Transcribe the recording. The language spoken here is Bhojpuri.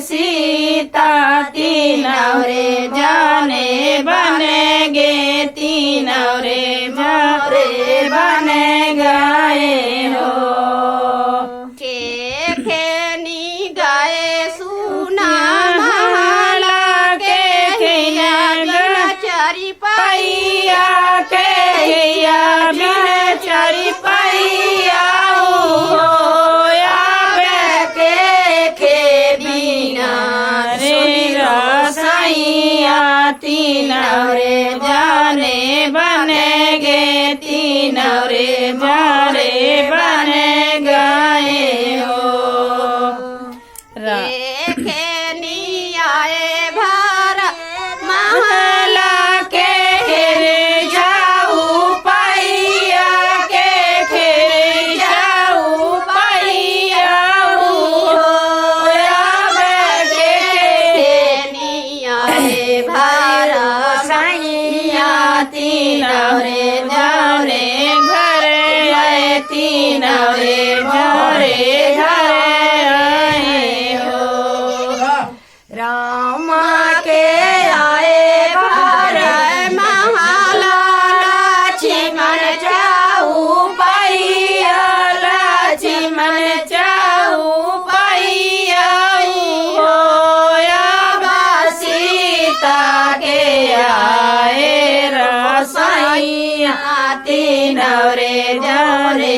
सीता तीनवरे जाने बने गे तीनवरे मोरे बने गए हो खेनी गाए सुना महला के खैया चारी पैया के खैया बिन चारी पैया तीनवरे जाने बने गे तीनवरे जारे बने गए हो खेनी आए भार महला के खेरे जाऊ पैया के खेरे जाऊ पैया खेनी आए भार तीनवरे जारे घरे आए तीनवरे जारे घरे आए हो रामा के आए भार महाला लक्ष्मण जाऊ पैया लक्ष्मण जाऊ पैया सीता के आए रसैया तीनवरे जारे